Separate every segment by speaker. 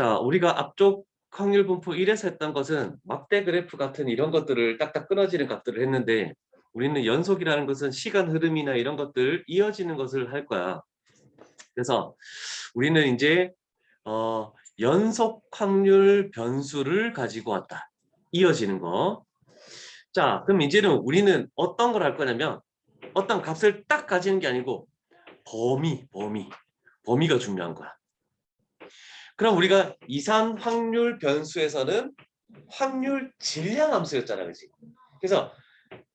Speaker 1: 자, 우리가 앞쪽 확률 분포 1에서 했던 것은 막대 그래프 같은 이런 것들을 딱딱 끊어지는 값들을 했는데, 우리는 연속이라는 것은 시간 흐름이나 이런 것들 이어지는 것을 할 거야. 그래서 우리는 이제 연속 확률 변수를 가지고 왔다. 이어지는 거. 자, 그럼 이제는 우리는 어떤 걸 할 거냐면, 어떤 값을 딱 가지는 게 아니고 범위가 중요한 거야. 그럼 우리가 이산 확률 변수에서는 확률 질량 함수였잖아, 그지? 그래서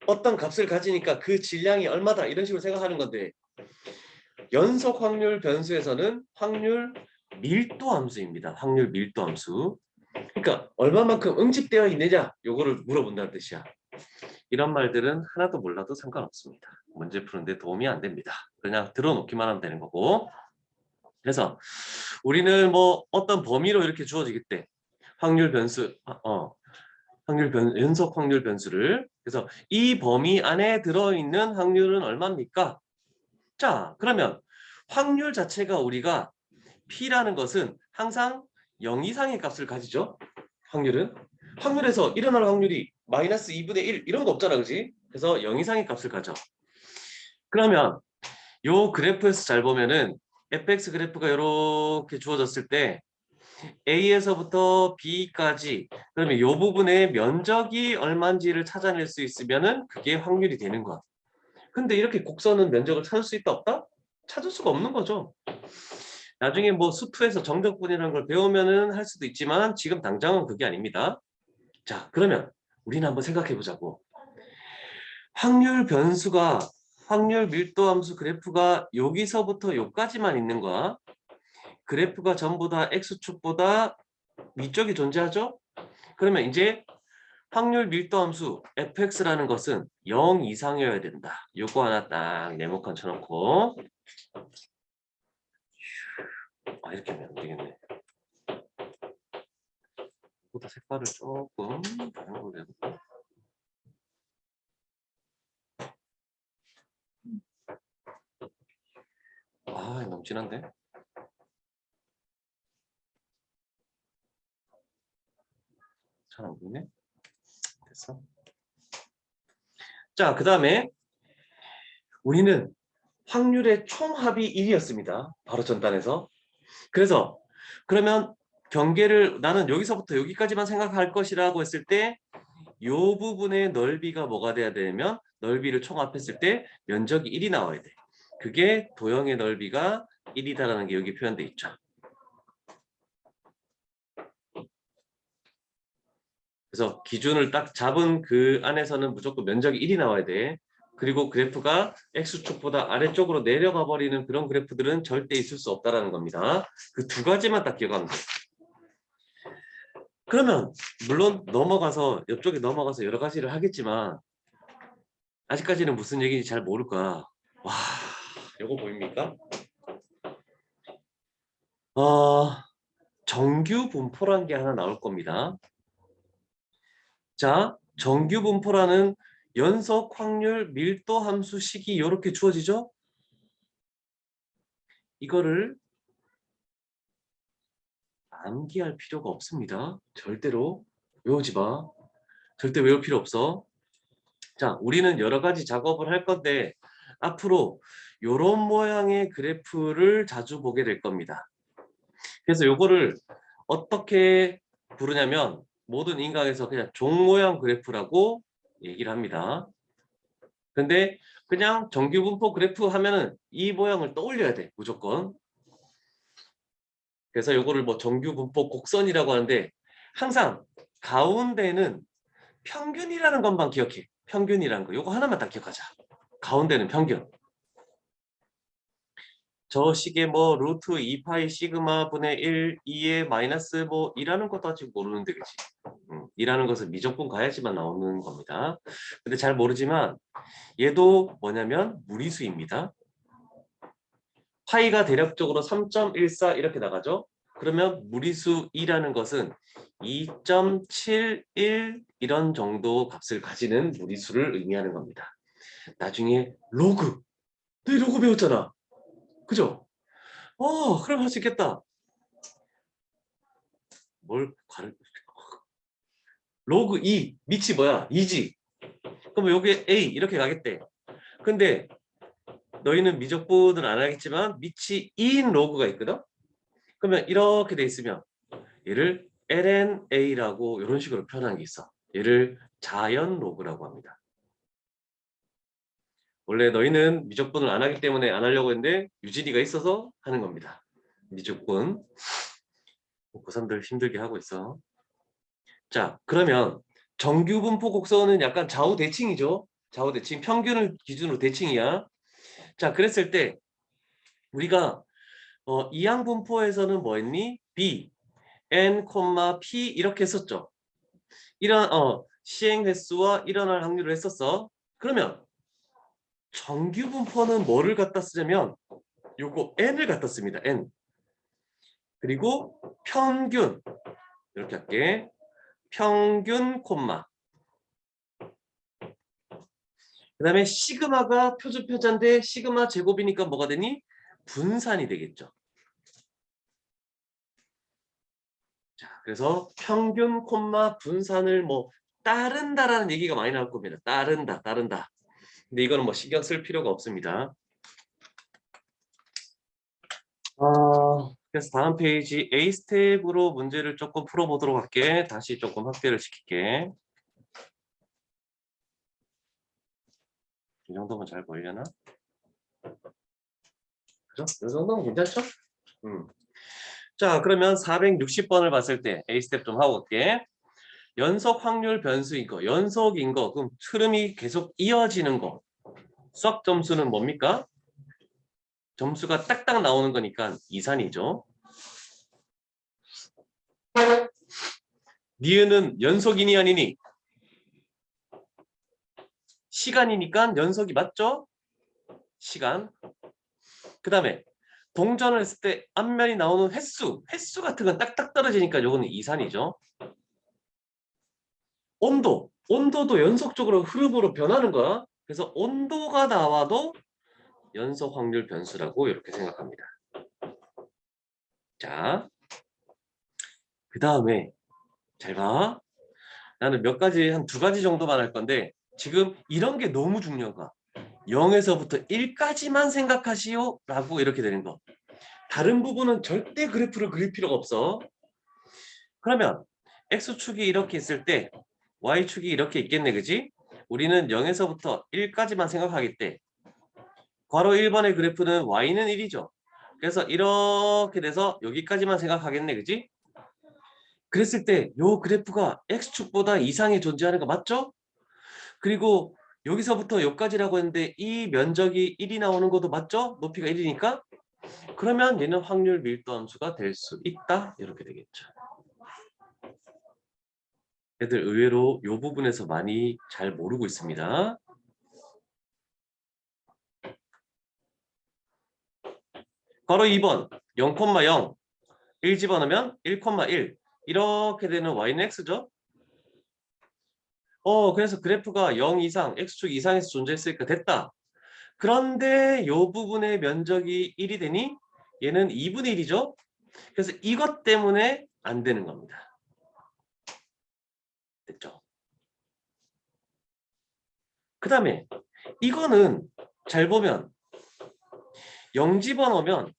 Speaker 1: 어떤 값을 가지니까 그 질량이 얼마다 이런 식으로 생각하는 건데, 연속 확률 변수에서는 확률 밀도 함수입니다. 확률 밀도 함수. 그러니까 얼마만큼 응집되어 있느냐, 요거를 물어본다는 뜻이야. 이런 말들은 하나도 몰라도 상관없습니다. 문제 푸는데 도움이 안 됩니다. 그냥 들어놓기만 하면 되는 거고. 그래서 우리는 뭐 어떤 범위로 이렇게 주어지겠대. 확률 변수, 연속 확률 변수를. 그래서 이 범위 안에 들어있는 확률은 얼마입니까? 자, 그러면 확률 자체가 우리가 P라는 것은 항상 0 이상의 값을 가지죠. 확률은. 확률에서 일어날 확률이 마이너스 2분의 1 이런 거 없잖아, 그지? 그래서 0 이상의 값을 가져. 그러면 요 그래프에서 잘 보면은 fx 그래프가 이렇게 주어졌을 때 A에서부터 B까지, 그러면 이 부분의 면적이 얼마인지를 찾아낼 수 있으면은 그게 확률이 되는 거야. 근데 이렇게 곡선은 면적을 찾을 수 있다 없다? 찾을 수가 없는 거죠. 나중에 뭐 수투에서 정적분이라는 걸 배우면은 할 수도 있지만 지금 당장은 그게 아닙니다. 자, 그러면 우리는 한번 생각해 보자고. 확률 변수가, 확률 밀도 함수 그래프가 여기서부터 여기까지만 있는 거야. 그래프가 전부 다 x축보다 위쪽이 존재하죠? 그러면 이제 확률 밀도 함수 fx라는 것은 0 이상이어야 된다. 요거 하나 딱 네모칸 쳐놓고, 이렇게 하면 안 되겠네. 보다 색깔을 조금 다른 걸로 해볼까? 너무 진한데? 잘 안 보이네? 됐어. 자, 그 다음에 우리는 확률의 총합이 1이었습니다. 바로 전단에서. 그래서 그러면 경계를 나는 여기서부터 여기까지만 생각할 것이라고 했을 때 이 부분의 넓이가 뭐가 돼야 되냐면, 넓이를 총합했을 때 면적이 1이 나와야 돼. 그게 도형의 넓이가 1이다라는 게 여기 표현돼 있죠. 그래서 기준을 딱 잡은 그 안에서는 무조건 면적이 1이 나와야 돼. 그리고 그래프가 X축보다 아래쪽으로 내려가 버리는 그런 그래프들은 절대 있을 수 없다라는 겁니다. 그 두 가지만 딱 기억하면 돼. 그러면 물론 넘어가서 옆쪽에 넘어가서 여러 가지를 하겠지만 아직까지는 무슨 얘기인지 잘 모를 거야. 와, 이거 보입니까? 정규 분포라는 게 하나 나올 겁니다. 자, 정규 분포라는 연속 확률 밀도 함수 식이 이렇게 주어지죠? 이거를 암기할 필요가 없습니다. 절대로 외우지 마. 절대 외울 필요 없어. 자, 우리는 여러 가지 작업을 할 건데 앞으로 이런 모양의 그래프를 자주 보게 될 겁니다. 그래서 요거를 어떻게 부르냐면 모든 인강에서 그냥 종 모양 그래프라고 얘기를 합니다. 근데 그냥 정규 분포 그래프 하면은 이 모양을 떠올려야 돼, 무조건. 그래서 요거를 뭐 정규 분포 곡선이라고 하는데 항상 가운데는 평균이라는 것만 기억해. 평균이라는 거. 요거 하나만 딱 기억하자. 가운데는 평균. 저 식의 뭐 루트 2파이 시그마 분의 1, 2의 마이너스 뭐 2라는 것도 아직 모르는데, 그치? 2라는 것은 미적분 가야지만 나오는 겁니다. 근데 잘 모르지만 얘도 뭐냐면 무리수입니다. 파이가 대략적으로 3.14 이렇게 나가죠. 그러면 무리수 2라는 것은 2.71 이런 정도 값을 가지는 무리수를 의미하는 겁니다. 나중에 로그, 너 로그 배웠잖아. 그죠? 그럼 할 수 있겠다. 뭘 가르 로그 2 밑이 뭐야? 2지. 그럼 여기 A 이렇게 가겠대. 근데 너희는 미적분을 안 하겠지만 밑이 2인 로그가 있거든. 그러면 이렇게 돼 있으면 얘를 LNA라고 이런 식으로 표현한 게 있어. 얘를 자연 로그라고 합니다. 원래 너희는 미적분을 안 하기 때문에 안 하려고 했는데 유진이가 있어서 하는 겁니다. 미적분. 고3들 힘들게 하고 있어. 자, 그러면 정규분포 곡선은 약간 좌우 대칭이죠. 좌우 대칭. 평균을 기준으로 대칭이야. 자, 그랬을 때 우리가 이항분포에서는 뭐 했니? B, N, P 이렇게 했었죠. 이런 시행 횟수와 일어날 확률을 했었어. 그러면 정규분포는 뭐를 갖다 쓰냐면 요거 N을 갖다 씁니다. N. 그리고 평균 이렇게 할게. 평균 콤마. 그 다음에 시그마가 표준표자인데 시그마 제곱이니까 뭐가 되니? 분산이 되겠죠. 자, 그래서 평균 콤마 분산을 뭐 따른다라는 얘기가 많이 나올 겁니다. 따른다, 따른다. 근데 이거는 뭐 신경 쓸 필요가 없습니다. 그래서 다음 페이지 A 스텝으로 문제를 조금 풀어보도록 할게. 다시 조금 확대를 시킬게. 이 정도면 잘 보이려나? 그죠? 이 정도면 괜찮죠? 자, 그러면 460번을 봤을 때 A 스텝 좀 하고 올게. 연속 확률 변수인 거, 연속인 거, 그럼 흐름이 계속 이어지는 거. 수학 점수는 뭡니까? 점수가 딱딱 나오는 거니까 이산이죠. 니은은 연속이니 아니니? 시간이니까 연속이 맞죠? 시간. 그 다음에 동전을 했을 때 앞면이 나오는 횟수 같은 건 딱딱 떨어지니까 요거는 이산이죠. 온도도 연속적으로 흐름으로 변하는 거야. 그래서 온도가 나와도 연속 확률 변수라고 이렇게 생각합니다. 자, 그 다음에 잘 봐. 나는 몇 가지 한 2가지 정도만 할 건데 지금 이런 게 너무 중요한 거야. 0에서부터 1까지만 생각하시오 라고 이렇게 되는 거. 다른 부분은 절대 그래프를 그릴 필요가 없어. 그러면 X축이 이렇게 있을 때 Y축이 이렇게 있겠네, 그지? 우리는 0에서부터 1까지만 생각하겠대. 괄호 1번의 그래프는 Y는 1이죠. 그래서 이렇게 돼서 여기까지만 생각하겠네, 그지? 그랬을 때 요 그래프가 X축보다 이상이 존재하는 거 맞죠? 그리고 여기서부터 여기까지라고 했는데 이 면적이 1이 나오는 것도 맞죠? 높이가 1이니까? 그러면 얘는 확률 밀도 함수가 될 수 있다. 이렇게 되겠죠. 애들 의외로 이 부분에서 많이 잘 모르고 있습니다. 바로 2번 0,0 1 집어넣으면 1,1 이렇게 되는 y는 x죠. 그래서 그래프가 0 이상 x축 이상에서 존재했으니까 됐다. 그런데 이 부분의 면적이 1이 되니 얘는 2분의 1이죠. 그래서 이것 때문에 안 되는 겁니다. 됐죠? 그 다음에 이거는 잘 보면 0 집어넣으면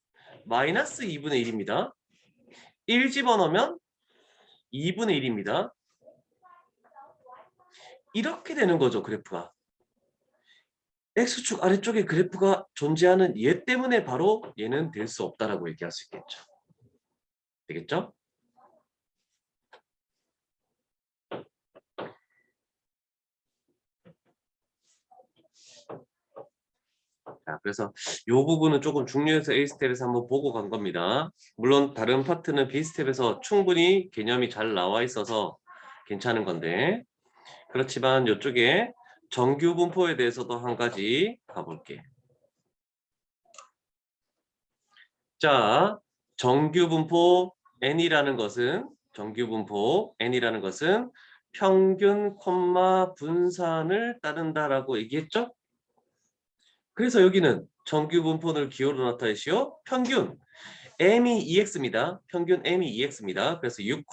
Speaker 1: 마이너스 2분의 1입니다. 1 집어넣으면 2분의 1입니다. 이렇게 되는 거죠, 그래프가. X축 아래쪽에 그래프가 존재하는 얘 때문에 바로 얘는 될 수 없다라고 얘기할 수 있겠죠. 되겠죠? 자, 그래서 이 부분은 조금 중요해서 A 스텝에서 한번 보고 간 겁니다. 물론 다른 파트는 B 스텝에서 충분히 개념이 잘 나와 있어서 괜찮은 건데 그렇지만 이쪽에 정규 분포에 대해서도 한 가지 가볼게. 자, 정규 분포 N이라는 것은 평균 콤마 분산을 따른다라고 얘기했죠? 그래서 여기는 정규 분포를 기호로 나타내시오. 평균. m이 2x입니다. 평균 m이 2x입니다. 그래서 6,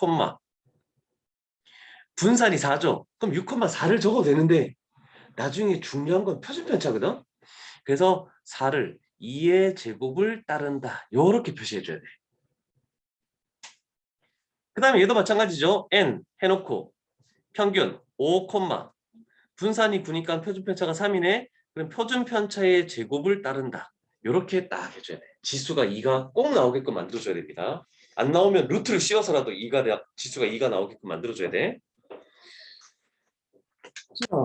Speaker 1: 분산이 4죠. 그럼 6,4를 적어도 되는데 나중에 중요한 건 표준편차거든. 그래서 4를 2의 제곱을 따른다. 요렇게 표시해줘야 돼. 그 다음에 얘도 마찬가지죠. n 해놓고 평균 5, 분산이 9니까 표준편차가 3이네. 그럼 표준편차의 제곱을 따른다. 요렇게 딱 해줘야 돼. 지수가 2가 꼭 나오게끔 만들어줘야 됩니다. 안 나오면 루트를 씌워서라도 지수가 2가 나오게끔 만들어줘야 돼. 자,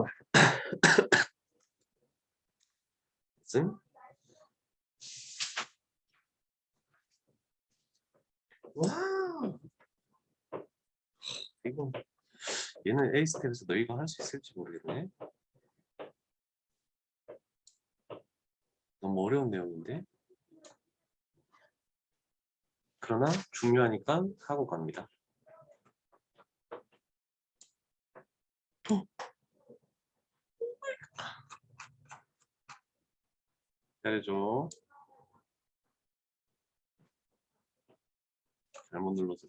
Speaker 1: 와, 이거 얘는 A 스텝에서 너희가 할 수 있을지 모르겠네. 너무 어려운 내용인데. 그러나 중요하니까 하고 갑니다. 잘해줘. 잘못 눌러서.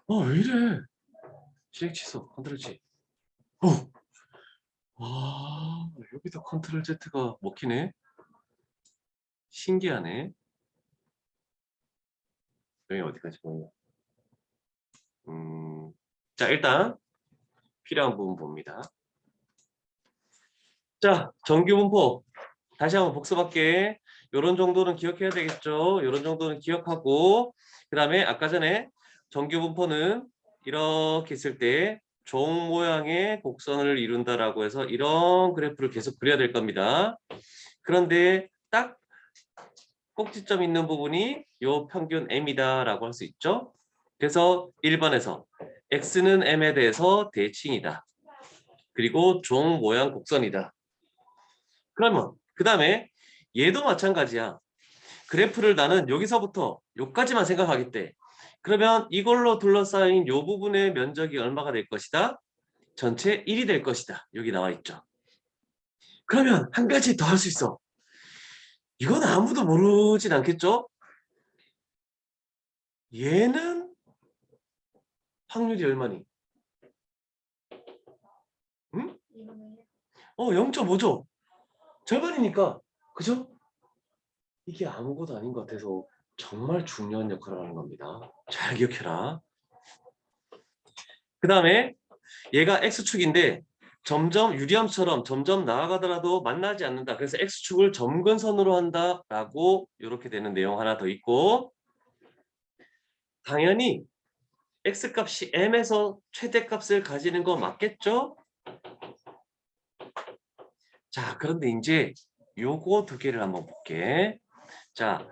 Speaker 1: 왜 이래? 실행 취소, 컨트롤 Z. 와, 여기도 컨트롤 Z가 먹히네. 신기하네. 여기 어디까지 보이냐? 자, 일단 필요한 부분 봅니다. 자, 정규 분포. 다시 한번 복습할게. 요런 정도는 기억해야 되겠죠. 요런 정도는 기억하고, 그 다음에 아까 전에 정규 분포는 이렇게 있을 때 종 모양의 곡선을 이룬다라고 해서 이런 그래프를 계속 그려야 될 겁니다. 그런데 딱 꼭지점 있는 부분이 요 평균 m이다라고 할 수 있죠. 그래서 1번에서 x는 m에 대해서 대칭이다. 그리고 종 모양 곡선이다. 그러면 그 다음에 얘도 마찬가지야. 그래프를 나는 여기서부터 여기까지만 생각하겠대. 그러면 이걸로 둘러싸인 요 부분의 면적이 얼마가 될 것이다? 전체 1이 될 것이다. 여기 나와 있죠. 그러면 한 가지 더 할 수 있어. 이건 아무도 모르진 않겠죠? 얘는 확률이 얼마니? 응? 0.5죠. 절반이니까. 그죠? 이게 아무것도 아닌 것 같아서 정말 중요한 역할을 하는 겁니다. 잘 기억해라. 그 다음에 얘가 X축인데 점점 유리함처럼 점점 나아가더라도 만나지 않는다. 그래서 X축을 점근선으로 한다라고 이렇게 되는 내용 하나 더 있고, 당연히 X값이 M에서 최대값을 가지는 거 맞겠죠? 자, 그런데 이제 요거 두 개를 한번 볼게. 자,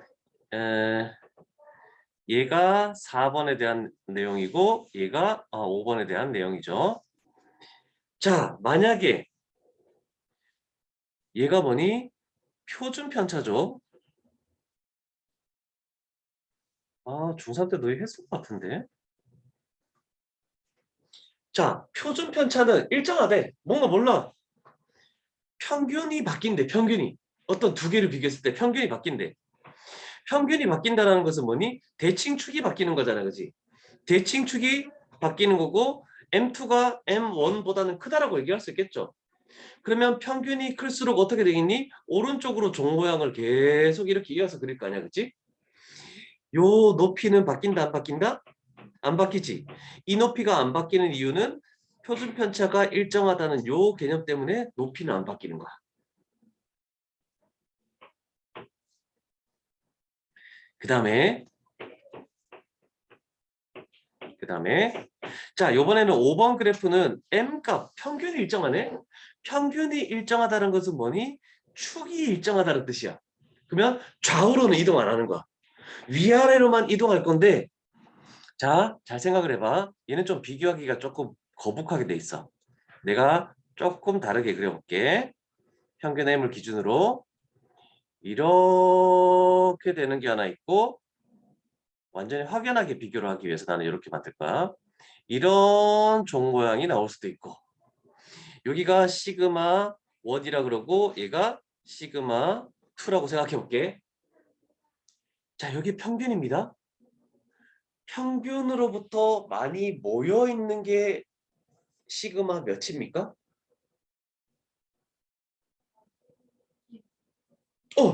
Speaker 1: 얘가 4번에 대한 내용이고 얘가 5번에 대한 내용이죠. 자, 만약에 얘가 뭐니? 표준 편차죠. 중3 때 너희 했을 것 같은데. 자, 표준 편차는 일정하대. 뭔가 몰라. 평균이 바뀐대, 평균이. 어떤 두 개를 비교했을 때 평균이 바뀐대. 평균이 바뀐다는 것은 뭐니? 대칭축이 바뀌는 거잖아, 그지? 대칭축이 바뀌는 거고 M2가 M1보다는 크다라고 얘기할 수 있겠죠. 그러면 평균이 클수록 어떻게 되겠니? 오른쪽으로 종 모양을 계속 이렇게 이어서 그릴 거 아니야, 그치? 요 높이는 바뀐다, 안 바뀐다? 안 바뀌지. 이 높이가 안 바뀌는 이유는 표준 편차가 일정하다는 요 개념 때문에 높이는 안 바뀌는 거야. 그 다음에 자, 요번에는 5번 그래프는 M값, 평균이 일정하네? 평균이 일정하다는 것은 뭐니? 축이 일정하다는 뜻이야. 그러면 좌우로는 이동 안 하는 거야. 위아래로만 이동할 건데, 자, 잘 생각을 해봐. 얘는 좀 비교하기가 조금 거북하게 돼 있어. 내가 조금 다르게 그려볼게. 평균 M을 기준으로 이렇게 되는 게 하나 있고, 완전히 확연하게 비교를 하기 위해서 나는 이렇게 만들 거야. 이런 종 모양이 나올 수도 있고 여기가 시그마 1이라 그러고 얘가 시그마 2라고 생각해 볼게. 자, 여기 평균입니다. 평균으로부터 많이 모여 있는 게 시그마 몇입니까?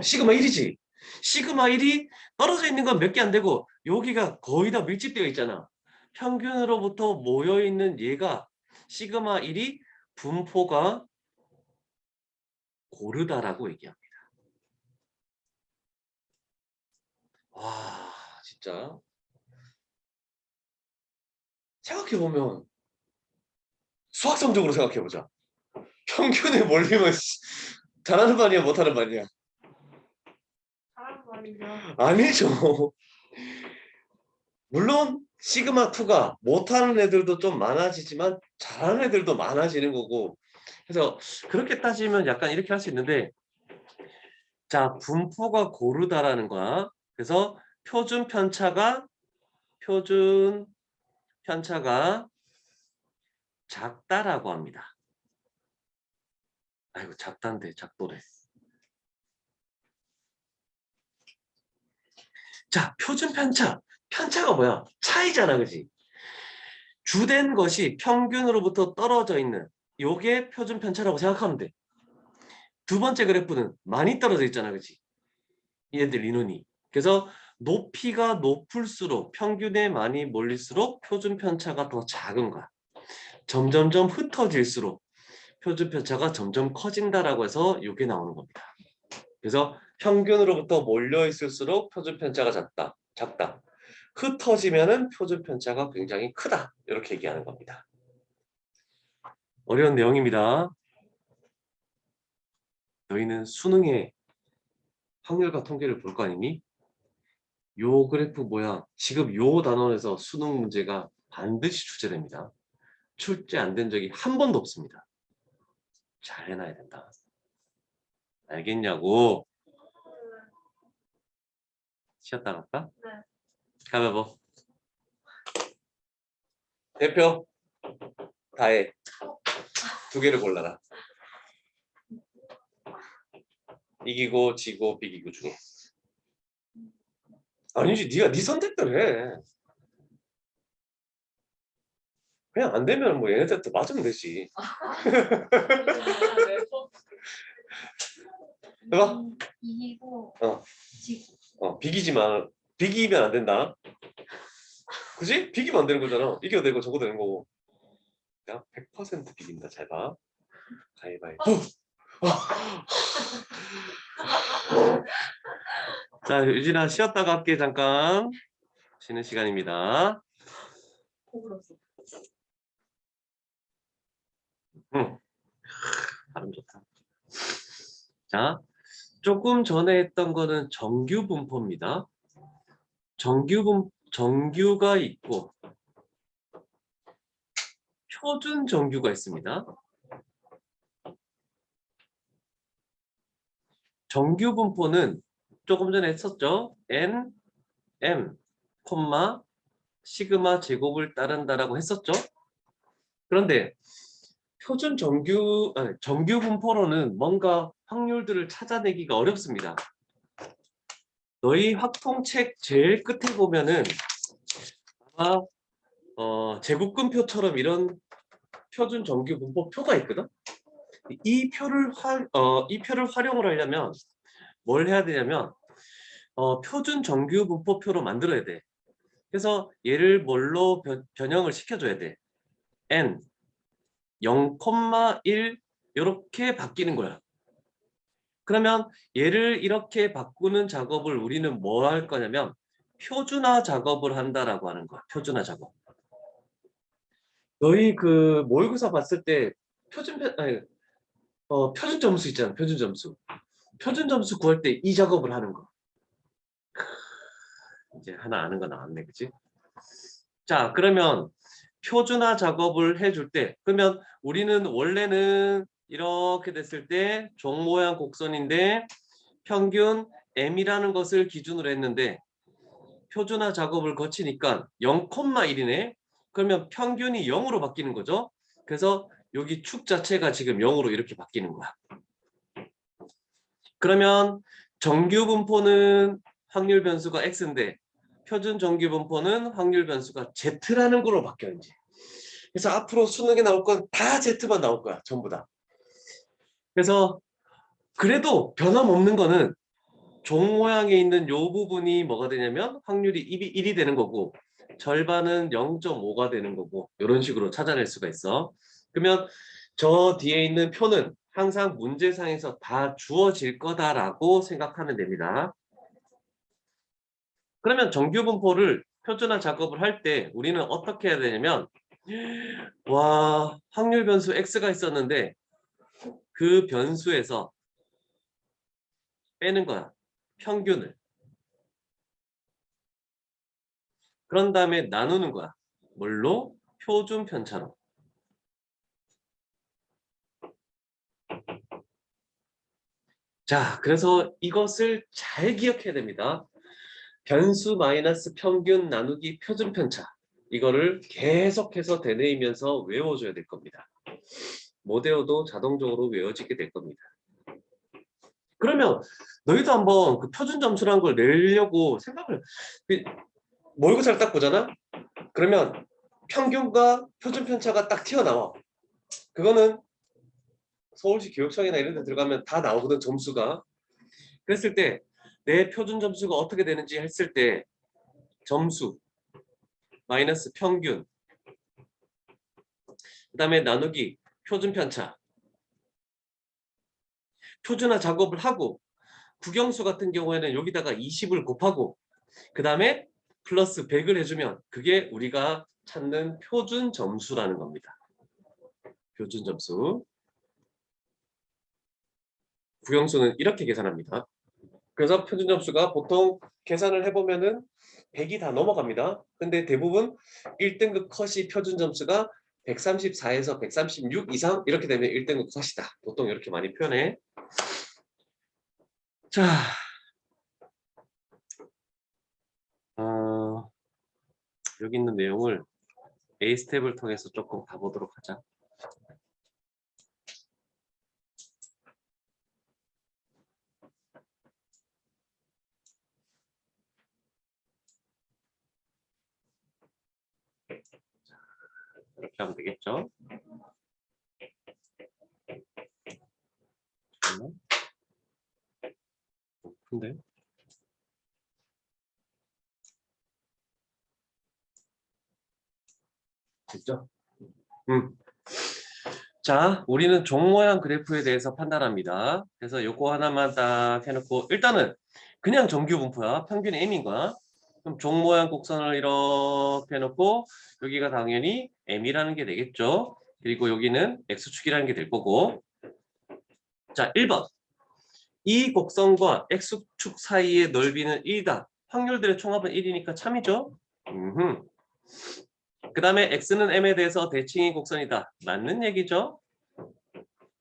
Speaker 1: 시그마 1이지. 시그마 1이 떨어져 있는 건 몇 개 안 되고 여기가 거의 다 밀집되어 있잖아. 평균으로부터 모여 있는 얘가 시그마 1이 분포가 고르다라고 얘기합니다. 와, 진짜 생각해 보면 수학성적으로 생각해 보자. 평균에 몰리면 잘하는 반이야, 못하는 반이야?
Speaker 2: 잘하는 말이죠.
Speaker 1: 아니죠. 물론 시그마 2가 못하는 애들도 좀 많아지지만 잘하는 애들도 많아지는 거고 그래서 그렇게 따지면 약간 이렇게 할 수 있는데 자, 분포가 고르다라는 거야. 그래서 표준 편차가 작다라고 합니다. 아이고, 작단데 작도래. 자, 표준 편차가 뭐야? 차이잖아, 그지? 주된 것이 평균으로부터 떨어져 있는 요게 표준 편차라고 생각하면 돼. 두 번째 그래프는 많이 떨어져 있잖아, 그지? 얘들 인원이. 그래서 높이가 높을수록 평균에 많이 몰릴수록 표준 편차가 더 작은 거야. 점점점 흩어질수록 표준 편차가 점점 커진다라고 해서 이게 나오는 겁니다. 그래서 평균으로부터 몰려 있을수록 표준 편차가 작다. 흩어지면은 표준 편차가 굉장히 크다. 이렇게 얘기하는 겁니다. 어려운 내용입니다. 너희는 수능에 확률과 통계를 볼 거 아니니? 요 그래프 모양, 지금 요 단원에서 수능 문제가 반드시 출제됩니다. 출제 안 된 적이 한 번도 없습니다. 잘 해놔야 된다. 알겠냐고? 쉬었다 갈까?
Speaker 2: 네.
Speaker 1: 가위바위보. 대표 다해. 두 개를 골라라. 이기고 지고 비기고 중에. 아니지, 네가 네 선택대로 해. 그냥 안 되면 뭐 얘네들한테 맞으면 되지. 해봐.
Speaker 2: 이기고
Speaker 1: 지고. 비기면 안 된다. 그지? 비기면 안 되는 거잖아. 이겨도 되고 저거 되는 거고. 야, 100% 비긴다. 잘 봐. 가위바위보. 자, 유진아 쉬었다가 할게. 잠깐. 쉬는 시간입니다. 응. 발음 좋다. 자, 조금 전에 했던 거는 정규 분포입니다. 정규가 있고 표준 정규가 있습니다. 정규 분포는 조금 전에 했었죠. N, M, 시그마 제곱을 따른다라고 했었죠. 그런데 정규 분포로는 뭔가 확률들을 찾아내기가 어렵습니다. 너희 확통책 제일 끝에 보면은 아마 제곱근표처럼 이런 표준 정규 분포 표가 있거든. 이 표를 활용을 하려면 뭘 해야 되냐면 표준 정규 분포표로 만들어야 돼. 그래서 얘를 뭘로 변형을 시켜줘야 돼. n 0,1 이렇게 바뀌는 거야. 그러면 얘를 이렇게 바꾸는 작업을 우리는 뭐 할 거냐면 표준화 작업을 한다라고 하는 거야. 표준화 작업. 너희 그 모의고사 봤을 때 표준 점수 있잖아. 표준 점수. 표준 점수 구할 때 이 작업을 하는 거. 이제 하나 아는 거 나왔네, 그치? 자, 그러면 표준화 작업을 해줄 때, 그러면 우리는 원래는 이렇게 됐을 때 종 모양 곡선인데 평균 m이라는 것을 기준으로 했는데 표준화 작업을 거치니까 0,1이네. 그러면 평균이 0으로 바뀌는 거죠. 그래서 여기 축 자체가 지금 0으로 이렇게 바뀌는 거야. 그러면 정규 분포는 확률 변수가 x인데 표준 정규 분포는 확률 변수가 z라는 걸로 바뀌어 이제. 그래서 앞으로 수능에 나올 건 다 z만 나올 거야. 전부 다. 그래서 그래도 변함없는 거는 종 모양에 있는 요 부분이 뭐가 되냐면 확률이 1이 되는 거고 절반은 0.5가 되는 거고 이런 식으로 찾아낼 수가 있어. 그러면 저 뒤에 있는 표는 항상 문제상에서 다 주어질 거다라고 생각하면 됩니다. 그러면 정규 분포를 표준화 작업을 할 때 우리는 어떻게 해야 되냐면 와, 확률 변수 x가 있었는데 그 변수에서 빼는 거야. 평균을. 그런 다음에 나누는 거야. 뭘로? 표준 편차로. 자, 그래서 이것을 잘 기억해야 됩니다. 변수 마이너스 평균 나누기 표준 편차. 이거를 계속해서 되뇌이면서 외워줘야 될 겁니다. 못 외워도 자동적으로 외워지게 될 겁니다. 그러면 너희도 한번 그 표준 점수라는 걸 내려고 생각을 모의고사를 딱 보잖아? 그러면 평균과 표준 편차가 딱 튀어나와. 그거는 서울시 교육청이나 이런 데 들어가면 다 나오거든, 점수가. 그랬을 때 내 표준 점수가 어떻게 되는지 했을 때 점수 마이너스 평균 그 다음에 나누기 표준 편차 표준화 작업을 하고 국영수 같은 경우에는 여기다가 20을 곱하고 그 다음에 플러스 100을 해주면 그게 우리가 찾는 표준 점수라는 겁니다. 표준 점수. 국영수는 이렇게 계산합니다. 그래서 표준 점수가 보통 계산을 해보면은 100이 다 넘어갑니다. 근데 대부분 1등급 컷이 표준 점수가 134에서 136 이상 이렇게 되면 1등급 컷이다. 보통 이렇게 많이 표현해. 자, 여기 있는 내용을 A 스텝을 통해서 조금 가보도록 하자. 이렇게 하면 되겠죠? 근데 됐죠? 자, 우리는 종 모양 그래프에 대해서 판단합니다. 그래서 요거 하나만 딱 해놓고 일단은 그냥 정규 분포야. 평균 m인 거야. 그럼 종 모양 곡선을 이렇게 해놓고 여기가 당연히 m이라는 게 되겠죠. 그리고 여기는 x축이라는 게 될 거고. 자, 1번. 이 곡선과 x축 사이의 넓이는 1이다. 확률들의 총합은 1이니까 참이죠. 그 다음에 x는 m에 대해서 대칭인 곡선이다. 맞는 얘기죠.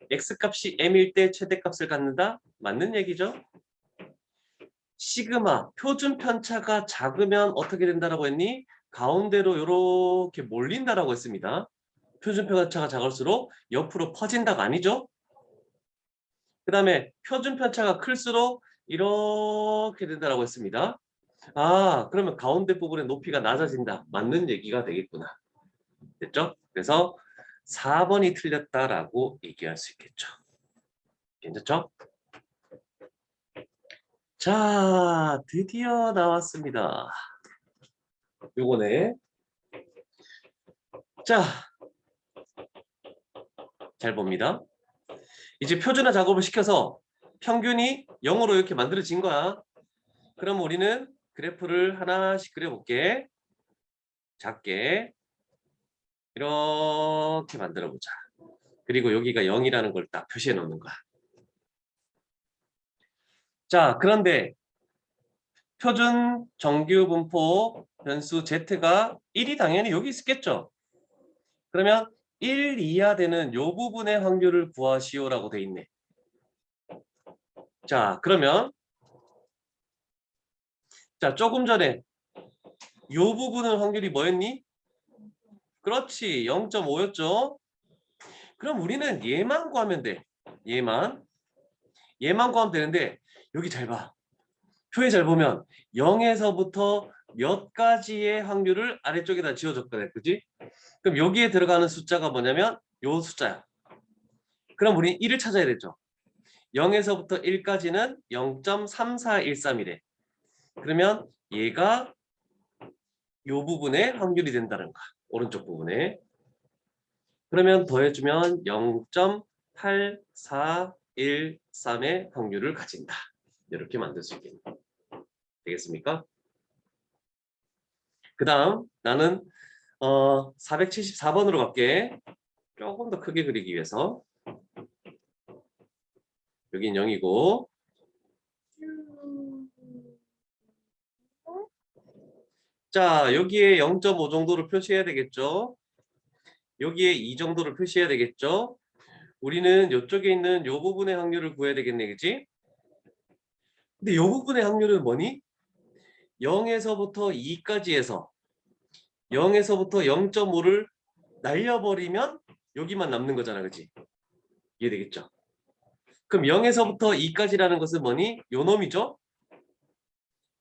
Speaker 1: x값이 m일 때 최대값을 갖는다. 맞는 얘기죠. 시그마 표준 편차가 작으면 어떻게 된다라고 했니? 가운데로 이렇게 몰린다라고 했습니다. 표준 편차가 작을수록 옆으로 퍼진다가 아니죠. 그 다음에 표준 편차가 클수록 이렇게 된다라고 했습니다. 아, 그러면 가운데 부분의 높이가 낮아진다. 맞는 얘기가 되겠구나. 됐죠? 그래서 4번이 틀렸다라고 얘기할 수 있겠죠. 괜찮죠? 자, 드디어 나왔습니다. 요거네. 자, 잘 봅니다. 이제 표준화 작업을 시켜서 평균이 0으로 이렇게 만들어진 거야. 그럼 우리는 그래프를 하나씩 그려볼게. 작게. 이렇게 만들어 보자. 그리고 여기가 0이라는 걸 딱 표시해 놓는 거야. 자, 그런데 표준 정규 분포 변수 z가 1이 당연히 여기 있겠죠. 그러면 1 이하 되는 요 부분의 확률을 구하시오라고 돼 있네. 자, 그러면 자, 조금 전에 요 부분의 확률이 뭐였니? 그렇지. 0.5였죠. 그럼 우리는 얘만 구하면 돼. 얘만 구하면 되는데 여기 잘 봐. 표에 잘 보면 0에서부터 몇 가지의 확률을 아래쪽에다 지어줬거든. 그지? 그럼 여기에 들어가는 숫자가 뭐냐면 요 숫자야. 그럼 우리 1을 찾아야 되죠. 0에서부터 1까지는 0.3413이래. 그러면 얘가 요 부분에 확률이 된다는 거야. 오른쪽 부분에. 그러면 더해주면 0.8413의 확률을 가진다. 이렇게 만들 수 있겠네. 되겠습니까? 그 다음 나는 474번으로 갈게. 조금 더 크게 그리기 위해서. 여긴 0이고. 자, 여기에 0.5 정도를 표시해야 되겠죠. 여기에 2 정도를 표시해야 되겠죠. 우리는 이쪽에 있는 이 부분의 확률을 구해야 되겠네. 그치? 근데 이 부분의 확률은 뭐니? 0에서부터 2까지 해서 0에서부터 0.5를 날려버리면 여기만 남는 거잖아. 그치? 이해되겠죠? 그럼 0에서부터 2까지라는 것은 뭐니? 요 놈이죠?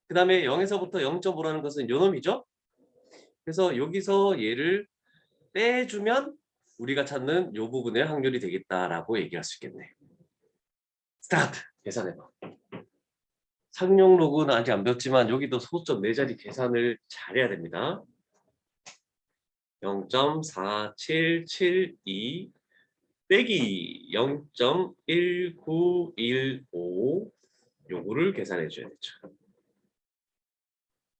Speaker 1: 그 다음에 0에서부터 0.5라는 것은 요 놈이죠? 그래서 여기서 얘를 빼주면 우리가 찾는 요 부분의 확률이 되겠다라고 얘기할 수 있겠네. 스타트! 계산해봐. 상용 로그는 아직 안 배웠지만 여기도 소점 4자리 계산을 잘해야 됩니다. 0.4772 빼기 0.1915 요거를 계산해 줘야 되죠.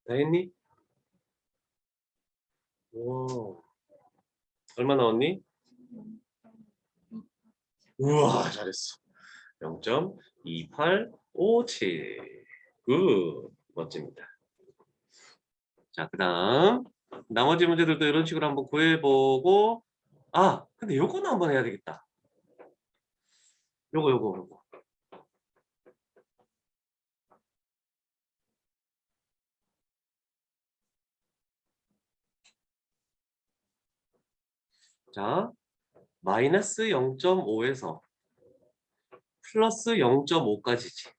Speaker 1: 다 했니? 와, 얼마 나왔니? 우와, 잘했어. 0.2857. 굿. 멋집니다. 자, 그 다음 나머지 문제들도 이런 식으로 한번 구해보고, 근데 요거는 한번 해야 되겠다. 요거. 자, 마이너스 0.5에서 플러스 0.5까지지.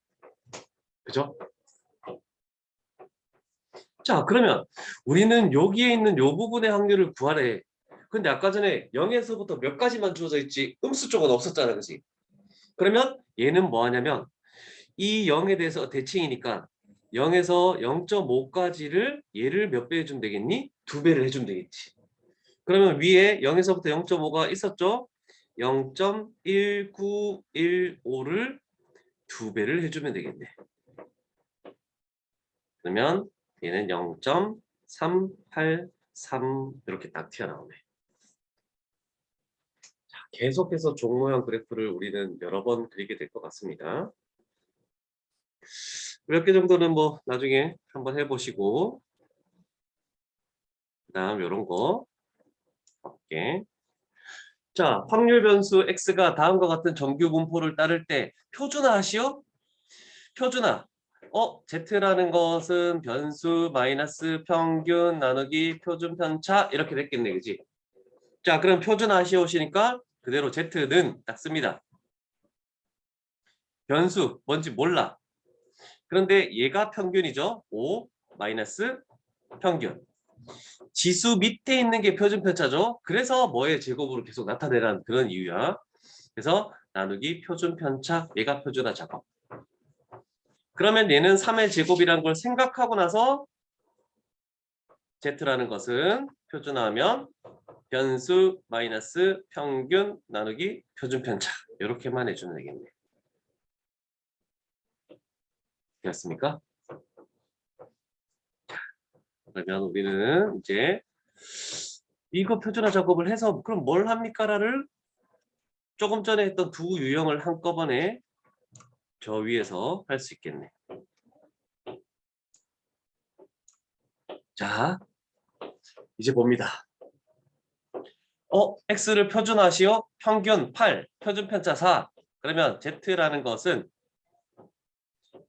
Speaker 1: 그죠? 자, 그러면 우리는 여기에 있는 요 부분의 확률을 구하래. 근데 아까 전에 0에서부터 몇 가지만 주어져 있지 음수 쪽은 없었잖아. 그지? 그러면 얘는 뭐 하냐면 이 0에 대해서 대칭이니까 0에서 0.5까지를 얘를 몇 배 해주면 되겠니? 2배를 해주면 되겠지. 그러면 위에 0에서부터 0.5가 있었죠? 0.1915를 2배를 해주면 되겠네. 그러면 얘는 0.383 이렇게 딱 튀어나오네. 자, 계속해서 종 모양 그래프를 우리는 여러 번 그리게 될 것 같습니다. 몇 개 정도는 뭐 나중에 한번 해보시고 그 다음 요런 거 볼게. 자, 확률 변수 x가 다음과 같은 정규 분포를 따를 때 표준화하시오? 표준화. z라는 것은 변수 마이너스 평균 나누기 표준 편차 이렇게 됐겠네. 그지? 자, 그럼 표준화하시오시니까 그대로 z는 딱 씁니다. 변수 뭔지 몰라. 그런데 얘가 평균이죠. 5 마이너스 평균. 지수 밑에 있는 게 표준 편차죠. 그래서 뭐의 제곱으로 계속 나타내라는 그런 이유야. 그래서 나누기 표준 편차 얘가 표준화 작업. 그러면 얘는 3의 제곱이라는 걸 생각하고 나서 z라는 것은 표준화하면 변수 마이너스 평균 나누기 표준 편차 이렇게만 해주면 되겠네. 됐습니까? 그러면 우리는 이제 이거 표준화 작업을 해서 그럼 뭘 합니까라를 조금 전에 했던 두 유형을 한꺼번에 저 위에서 할 수 있겠네. 자, 이제 봅니다. x를 표준화시오. 평균 8, 표준 편차 4. 그러면 z라는 것은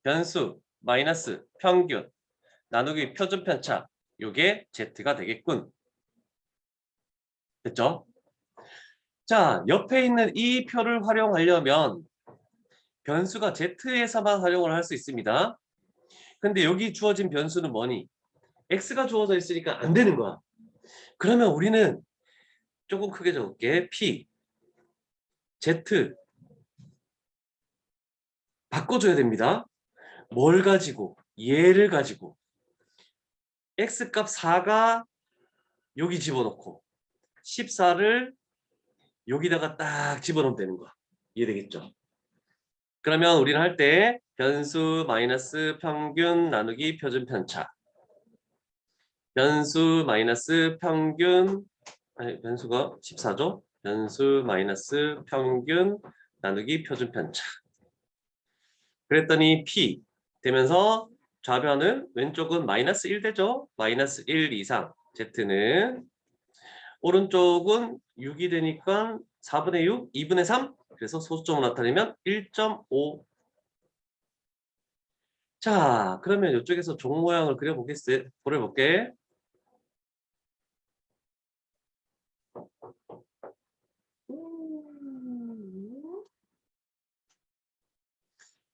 Speaker 1: 변수 마이너스 평균 나누기 표준 편차 요게 z가 되겠군. 됐죠? 자, 옆에 있는 이 표를 활용하려면 변수가 z에서만 활용을 할 수 있습니다. 근데 여기 주어진 변수는 뭐니? x가 주어져 있으니까 안 되는 거야. 그러면 우리는 조금 크게 적을게. p, z 바꿔줘야 됩니다. 뭘 가지고? 얘를 가지고. x값 4가 여기 집어넣고 14를 여기다가 딱 집어넣으면 되는 거야. 이해되겠죠? 그러면 우리는 할 때 변수 마이너스 평균 나누기 표준 편차. 변수 마이너스 평균, 아니 변수가 14죠? 변수 마이너스 평균 나누기 표준 편차. 그랬더니 p 되면서 좌변은 왼쪽은 마이너스 1 되죠? 마이너스 1 이상 z는 오른쪽은 6이 되니까 4분의 6, 2분의 3. 그래서 소수점을 나타내면 1.5. 자, 그러면 이쪽에서 종 모양을 그려볼게.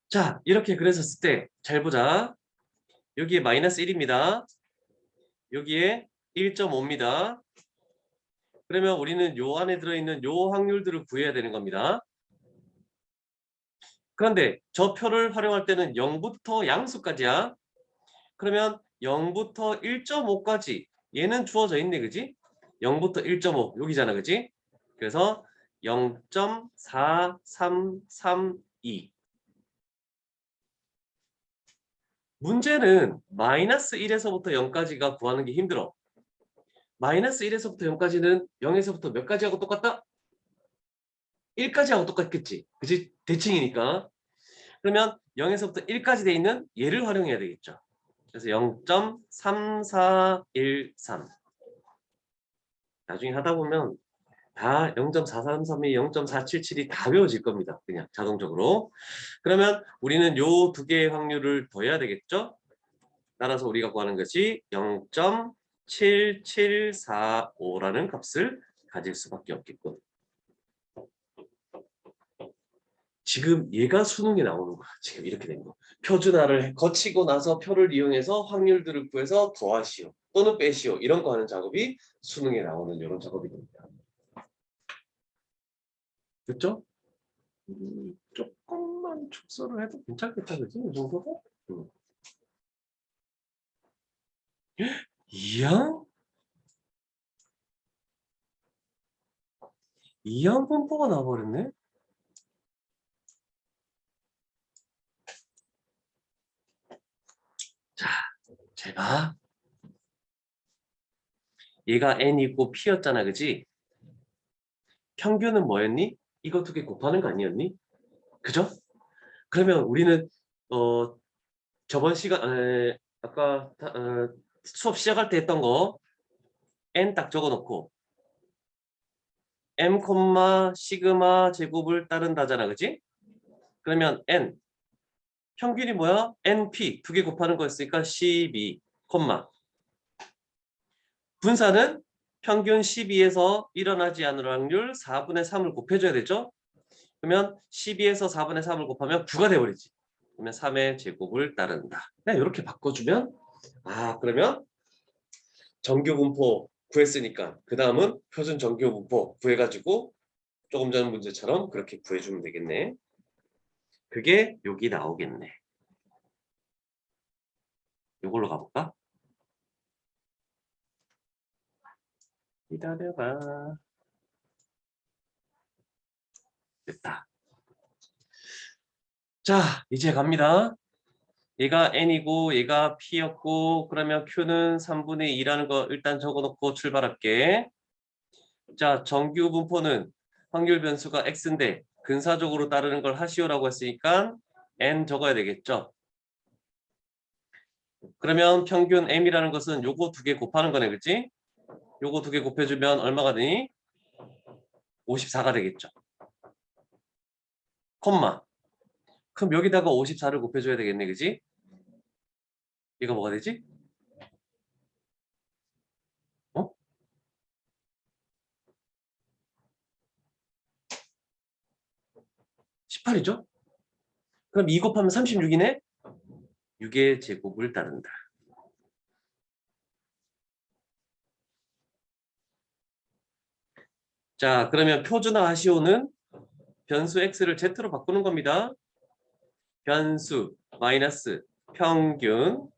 Speaker 1: 자, 이렇게 그렸었을 때 잘 보자. 여기에 마이너스 1입니다. 여기에 1.5입니다. 그러면 우리는 요 안에 들어있는 요 확률들을 구해야 되는 겁니다. 그런데 저 표를 활용할 때는 0부터 양수까지야. 그러면 0부터 1.5까지 얘는 주어져 있네, 그지? 0부터 1.5 여기잖아, 그지? 그래서 0.4332. 문제는 마이너스 1에서부터 0까지가 구하는 게 힘들어. 마이너스 1에서부터 0까지는 0에서부터 몇 가지하고 똑같다? 1까지하고 똑같겠지. 그지? 대칭이니까. 그러면 0에서부터 1까지 돼 있는 얘를 활용해야 되겠죠. 그래서 0.3413. 나중에 하다 보면 다 0.433이 0.477이 다 외워질 겁니다. 그냥 자동적으로. 그러면 우리는 요 두 개의 확률을 더해야 되겠죠? 따라서 우리가 구하는 것이 0.7745라는 값을 가질 수밖에 없겠군. 지금 얘가 수능에 나오는 거야. 지금 이렇게 된 거. 표준화를 거치고 나서 표를 이용해서 확률들을 구해서 더하시오 또는 빼시오 이런 거 하는 작업이 수능에 나오는 이런 작업이 됩니다. 됐죠? 조금만 축소를 해도 괜찮겠다, 그지? 이 정도로? 이항? 이항 분포가 나와버렸네? 자, 잘 봐. 얘가 n이고 p였잖아, 그지? 평균은 뭐였니? 이거 두 개 곱하는 거 아니었니? 그죠? 그러면 우리는 저번 시간 아까 수업 시작할 때 했던 거 n 딱 적어놓고 m, 시그마 제곱을 따른다잖아, 그지? 그러면 n 평균이 뭐야? np 두 개 곱하는 거였으니까 12, 분사는 평균 12에서 일어나지 않을 확률 4분의 3을 곱해줘야 되죠? 그러면 12에서 4분의 3을 곱하면 9가 돼버리지. 그러면 3의 제곱을 따른다. 그냥 이렇게 바꿔주면 그러면 정규 분포 구했으니까 그 다음은 표준 정규 분포 구해가지고 조금 전 문제처럼 그렇게 구해주면 되겠네. 그게 여기 나오겠네. 이걸로 가볼까? 기다려봐. 됐다. 자, 이제 갑니다. 얘가 n이고 얘가 p였고 그러면 q는 3분의 2라는 거 일단 적어놓고 출발할게. 자, 정규 분포는 확률 변수가 x인데 근사적으로 따르는 걸 하시오라고 했으니까 n 적어야 되겠죠. 그러면 평균 m이라는 것은 요거 두 개 곱하는 거네, 그치? 요거 두 개 곱해주면 얼마가 되니? 54가 되겠죠. 콤마. 그럼 여기다가 54를 곱해줘야 되겠네, 그치? 이거 뭐가 되지? 어? 18이죠? 그럼 2 곱하면 36이네? 6의 제곱을 따른다. 자, 그러면 표준화 하시오는 변수 x를 z로 바꾸는 겁니다. 변수 마이너스 평균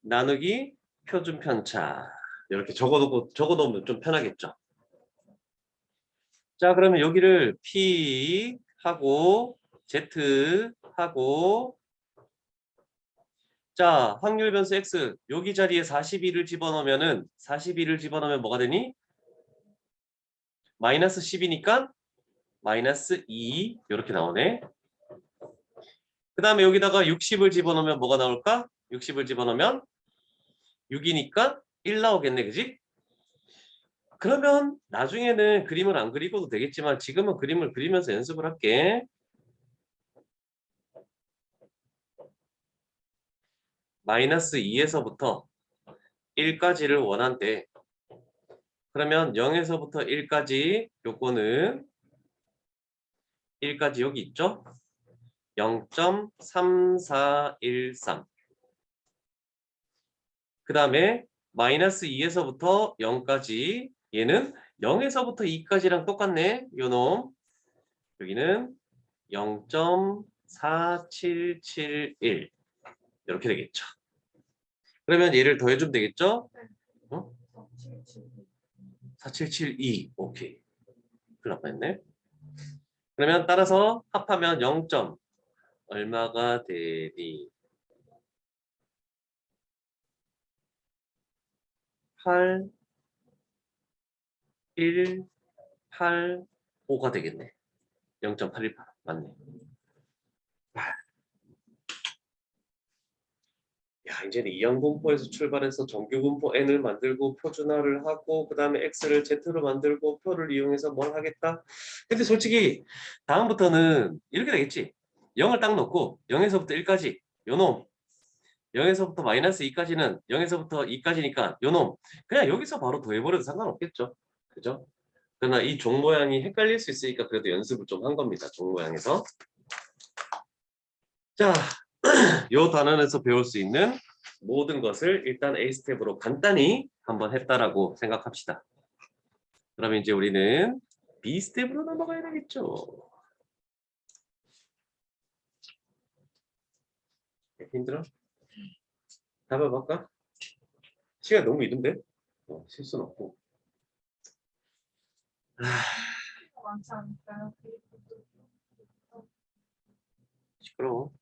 Speaker 1: 나누기 표준 편차. 이렇게 적어놓으면 좀 편하겠죠. 자, 그러면 여기를 p 하고 z 하고 자, 확률 변수 x 여기 자리에 42를 집어넣으면 뭐가 되니? 마이너스 10이니까 마이너스 2 이렇게 나오네. 그 다음에 여기다가 60을 집어넣으면 뭐가 나올까? 60을 집어넣으면 6이니까 1 나오겠네, 그지? 그러면 나중에는 그림을 안 그리고도 되겠지만 지금은 그림을 그리면서 연습을 할게. 마이너스 2에서부터 1까지를 원한대. 그러면 0에서부터 1까지 요거는 1까지 여기 있죠? 0.3413. 그 다음에 마이너스 2에서부터 0까지 얘는 0에서부터 2까지랑 똑같네. 요놈. 여기는 0.4771 이렇게 되겠죠. 그러면 얘를 더해주면 되겠죠? 어? 4772 오케이. 큰일 날 뻔했네. 그러면 따라서 합하면 0. 얼마가 되니? 8, 1, 8, 5가 되겠네. 0.818 맞네. 야, 이제는 이항분포에서 출발해서 정규분포 n을 만들고 표준화를 하고 그 다음에 x를 z로 만들고 표를 이용해서 뭘 하겠다. 근데 솔직히 다음부터는 이렇게 되겠지. 0을 딱 넣고 0에서부터 1까지 요놈 0에서부터 마이너스 2까지는 0에서부터 2까지니까 요놈 그냥 여기서 바로 더해버려도 상관없겠죠. 그죠? 그러나 이 종 모양이 헷갈릴 수 있으니까 그래도 연습을 좀 한 겁니다. 종 모양에서. 자, 요 단원에서 배울 수 있는 모든 것을 일단 A 스텝으로 간단히 한번 했다라고 생각합시다. 그러면 이제 우리는 B 스텝으로 넘어가야 되겠죠. 힘들어? 답을 볼까? 시간 너무 이른데? 실수는 없고.
Speaker 2: 많지 않을까요?
Speaker 1: 시끄러워.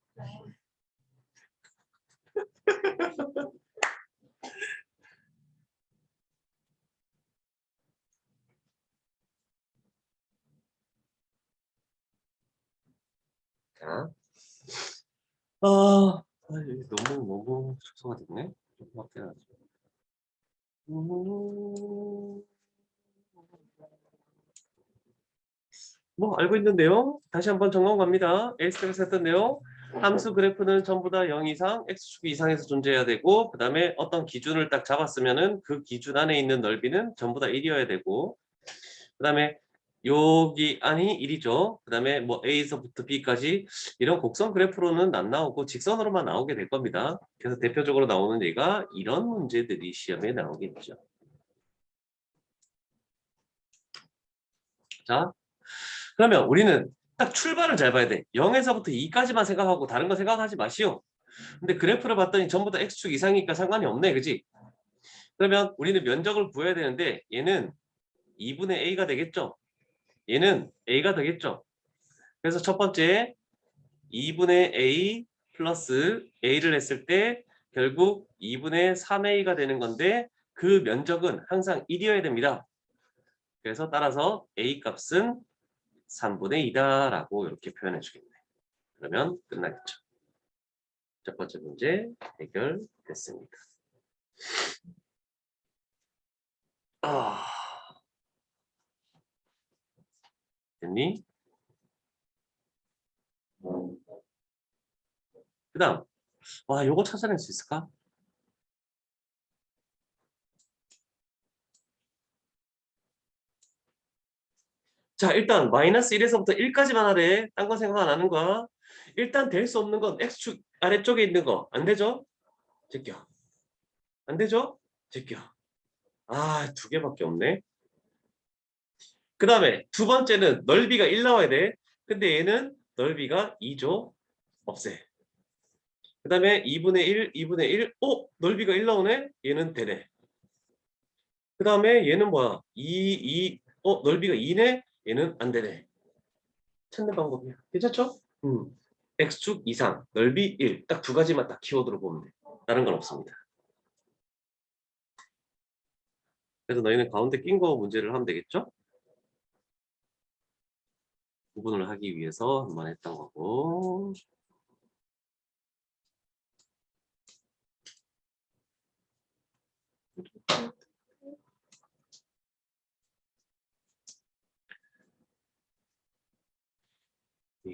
Speaker 1: 자, 너무 축소가 됐네. 좀 확대하죠. 뭐 알고 있는 내용 다시 한번 점검 갑니다. A스텝에서 했던 내용 함수 그래프는 전부 다 0 이상 X축 이상에서 존재해야 되고 그 다음에 어떤 기준을 딱 잡았으면은 그 기준 안에 있는 넓이는 전부 다 1이어야 되고 그 다음에 여기 안이 1이죠. 그 다음에 뭐 A에서부터 B까지 이런 곡선 그래프로는 안 나오고 직선으로만 나오게 될 겁니다. 그래서 대표적으로 나오는 얘가 이런 문제들이 시험에 나오겠죠. 자, 그러면 우리는 딱 출발을 잘 봐야 돼. 0에서부터 2까지만 생각하고 다른 거 생각하지 마시오. 근데 그래프를 봤더니 전부 다 X축 이상이니까 상관이 없네. 그지? 그러면 우리는 면적을 구해야 되는데 얘는 2분의 A가 되겠죠? 얘는 A가 되겠죠? 그래서 첫 번째 2분의 A 플러스 A를 했을 때 결국 2분의 3A가 되는 건데 그 면적은 항상 1이어야 됩니다. 그래서 따라서 A 값은 3분의 2다라고 이렇게 표현해 주겠네. 그러면 끝나겠죠. 첫 번째 문제 해결됐습니다. 됐니? 그 다음 와 요거 찾아낼 수 있을까? 자, 일단 마이너스 1에서부터 1까지만 하래. 딴 거 생각 안 하는 거야. 일단 될 수 없는 건 X축 아래쪽에 있는 거. 안 되죠? 제껴. 안 되죠? 제껴. 아, 두 개밖에 없네. 그 다음에 두 번째는 넓이가 1 나와야 돼. 근데 얘는 넓이가 2죠. 없애. 그 다음에 2분의 1, 2분의 1. 넓이가 1 나오네? 얘는 되네. 그 다음에 얘는 뭐야? 2. 넓이가 2네? 얘는 안 되네. 찾는 방법이야. 괜찮죠? X축 이상, 넓이 1. 딱 두 가지만 딱 키워드로 보면 돼. 다른 건 없습니다. 그래서 너희는 가운데 낀 거 문제를 하면 되겠죠? 구분을 하기 위해서 한번 했던 거고. 왜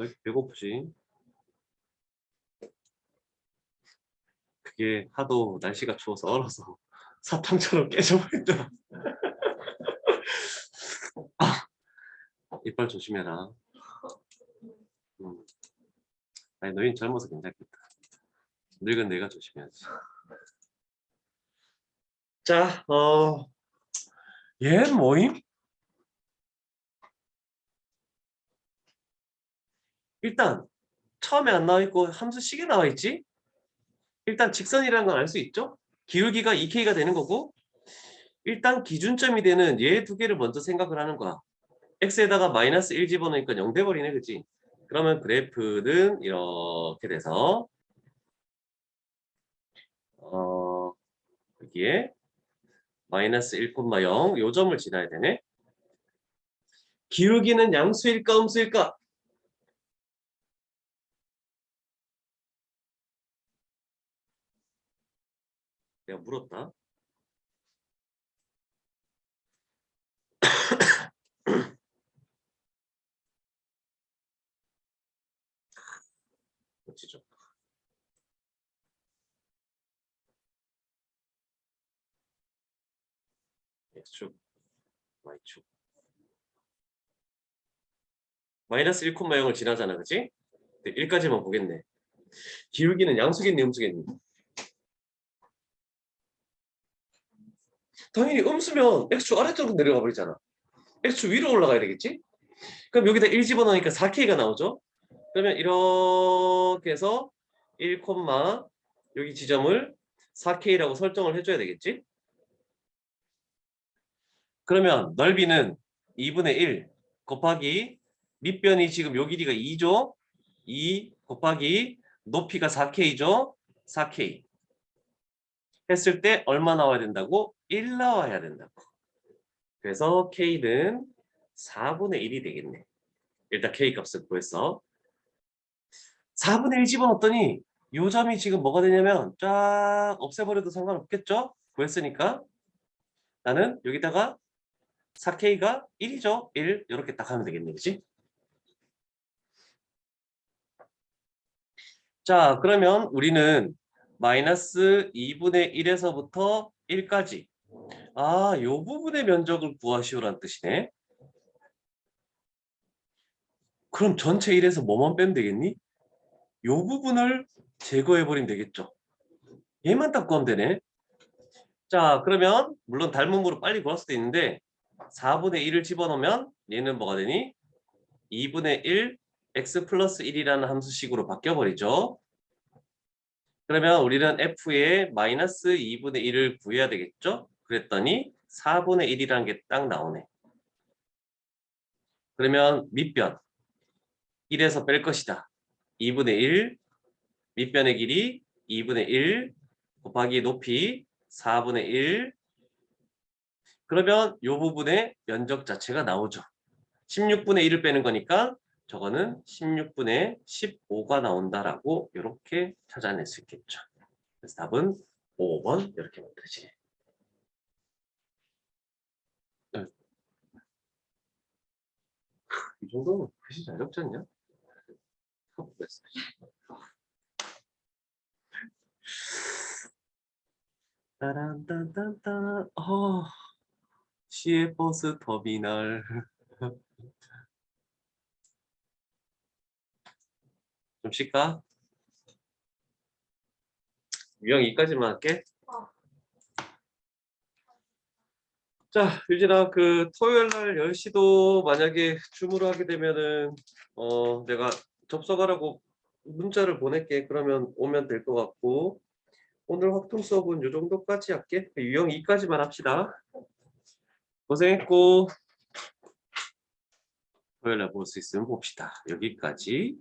Speaker 1: 이렇게 배고프지? 그게 하도 날씨가 추워서 얼어서 사탕처럼 깨져버린다. 이빨 조심해라. 음. 아니, 너희는 젊어서 괜찮겠다. 늙은 내가 조심해야지. 자, 얘 뭐임? 일단 처음에 안 나와 있고 함수식에 나와 있지? 일단 직선이라는 건 알 수 있죠? 기울기가 2K가 되는 거고, 일단 기준점이 되는 얘 두 개를 먼저 생각을 하는 거야. X에다가 마이너스 1 집어넣으니까 0 돼버리네, 그치? 그러면 그래프는 이렇게 돼서 여기에 마이너스 1,0 요 점을 지나야 되네. 기울기는 양수일까 음수일까? 내가 물었다. 멋지죠? X축, Y축. 마이너스 1,0을 지나잖아, 그치? 1까지만 보겠네. 기울기는 양수겠니, 음수겠니? 당연히 음수면 X축 아래쪽으로 내려가 버리잖아. X축 위로 올라가야 되겠지? 그럼 여기다 1 집어넣으니까 4K가 나오죠? 그러면 이렇게 해서 1, 여기 지점을 4K라고 설정을 해줘야 되겠지? 그러면 넓이는 2분의 1 곱하기 밑변이 지금 요 길이가 2죠? 2 곱하기 높이가 4K죠? 4K 했을 때 얼마 나와야 된다고? 1 나와야 된다고. 그래서 K는 4분의 1이 되겠네. 일단 K 값을 구했어. 4분의 1 집어넣었더니 요 점이 지금 뭐가 되냐면 쫙 없애버려도 상관없겠죠? 구했으니까 나는 여기다가 4K가 1이죠? 1 이렇게 딱 하면 되겠네. 그치? 자, 그러면 우리는 마이너스 2분의 1에서부터 1까지 요 부분의 면적을 구하시오란 뜻이네. 그럼 전체 1에서 뭐만 빼면 되겠니? 요 부분을 제거해버리면 되겠죠. 얘만 딱 구하면 되네. 자, 그러면 물론 닮음으로 빨리 구할 수도 있는데 4분의 1을 집어넣으면 얘는 뭐가 되니? 2분의 1 x 플러스 1이라는 함수식으로 바뀌어버리죠. 그러면 우리는 f의 마이너스 2분의 1을 구해야 되겠죠? 그랬더니 4분의 1이라는 게 딱 나오네. 그러면 밑변 1에서 뺄 것이다. 2분의 1 밑변의 길이 2분의 1 곱하기 높이 4분의 1 그러면 이 부분의 면적 자체가 나오죠. 16분의 1을 빼는 거니까 저거는 16분의 15가 나온다라고 이렇게 찾아낼 수 있겠죠. 그래서 답은 5번 이렇게 만들어지네. 네. 이 정도면 글씨 잘 적지 않냐? 따란딴딴딴 시외 버스 터미널. 좀 쉴까? 유형 2까지만 할게.
Speaker 2: 어.
Speaker 1: 자, 유진아, 그 토요일 날 10시도 만약에 줌으로 하게 되면은 내가 접속하라고 문자를 보낼게. 그러면 오면 될 것 같고 오늘 확통 수업은 요 정도까지 할게. 유형 2까지만 합시다. 고생했고 토요일 날 볼 수 있으면 봅시다. 여기까지.